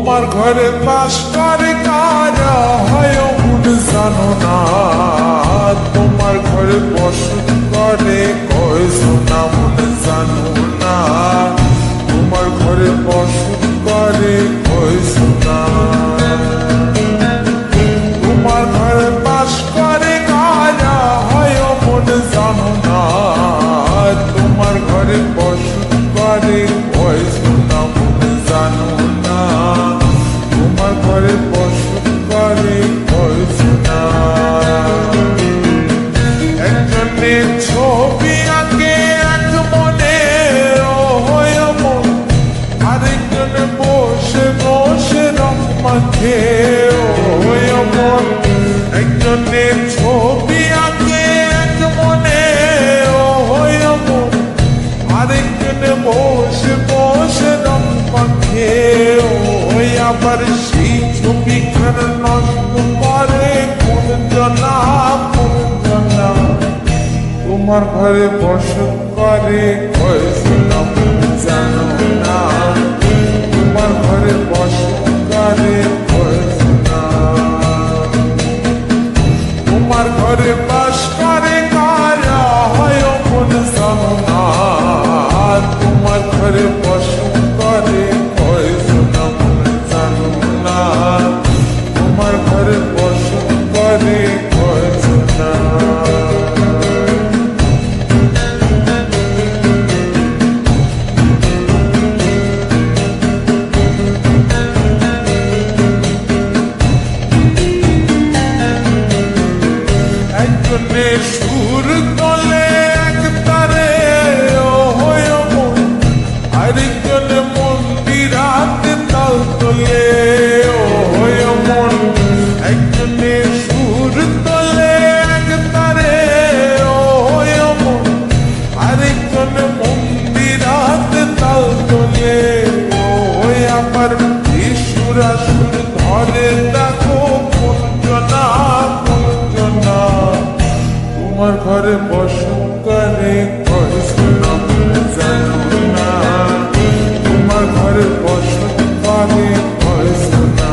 তোমার ঘরে বাস করে কারা হয় মন জানো না, তোমার ঘরে বসত করে কয় সোনা মন জানো না, তোমার ঘরে বসত করে কয় সোনা। তোমার ঘরে বাস করে কারা হয় মন জানো না, তোমার ঘরে বসত করে কয় সোনা মন জানো না, তোমার ঘরে বসত করে কয় সোনা। একজনের ছবি আঁকে এক মনে হয় মন, আরেকজন বসে বসে রং মাখে হয় মন। একজনের ছবি আঁকে এক মনে হয় মন, আরেকজন বসে বসে রং মাখে ওই। আবার সেই ছবিখানা নষ্ট করে কোন জনা কোন জনা। তোমার ঘরে বসত করে কয় সোনা মন জানো না, তোমার ঘরে বসত করে কয় সোনা। তোমার ঘরে বাস করে কারা হয় মন জানো না, তোমার ঘরে বসত করে কয় সোনা মন জানো না, তোমার ঘরে বসত করে কয় সোনা। একজনের সুর তোলে এক তারে হয় মন, আরেকজন মন্দিরাতে তাল তোলে হয় মন। একজনের সুর তোলে এক তারে হয় মন, আরেকজন মন্দিরাতে তাল তোলে ওই। আবার সুরা সুর ধরে দেখো কোন জনা কোন জনা। তোমার ঘরে বসত করে কয় সোনা মন জানো না, তোমার ঘরে বসত করে কয় সোনা।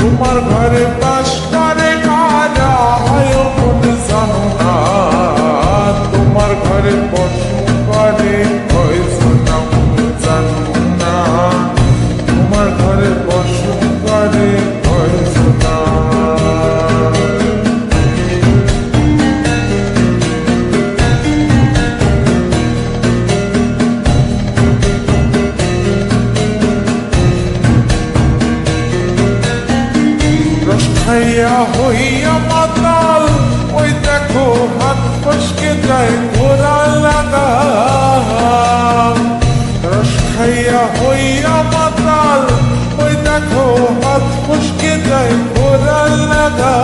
তোমার ঘরে বাস করে কারা হয় মন জানো না, তোমার ঘরে বসত করে কয় সোনা মন জানো না, তোমার ঘরে বসত করে কয় সোনা। হইয়া হইয়া মাতাল ওই দেখো হাত ফসকে যায় ঘোরা লাগা। রস খাইয়া হইয়া মাতাল ওই দেখো হাত ফসকে যায় ঘোরা লাগা।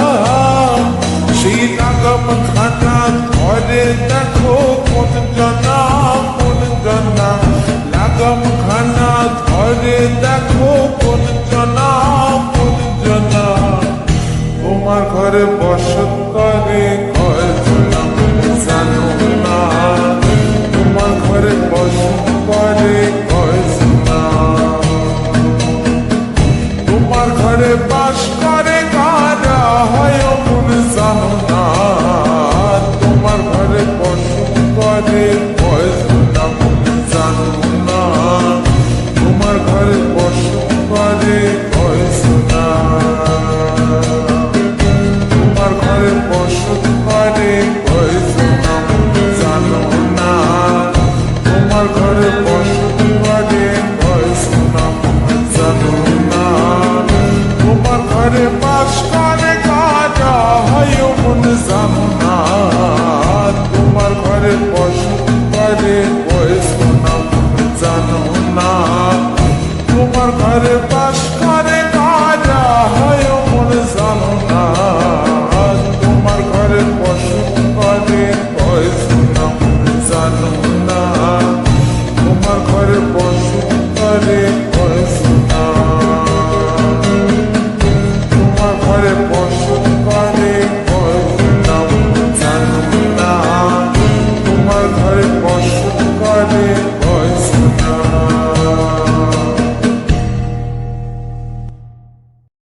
সেই লাগাম খানা ঘরে দেখো কোন জনা কোন জনা। লাগাম খানা ঘরে দেখো কোন জনা কোন জনা। তোমার ঘরে বসত করে কয় সোনা মন জানো না, তোমার ঘরে বসত করে কয় সোনা। তোমার ঘরে বাস করে কারা হয় মন জানো না, তোমার ঘরে বসত করে কয় সোনা মন জানো না, তোমার ঘরে বসত করে কয় সোনা। তোমার ঘরে বসত করে কয় সোনা মন জানো না, তোমার ঘরে বসত করে কয় সোনা মন জানো না। তোমার ঘরে বাস করে কারা হয় মন জানো না, তোমার ঘরে বসত করে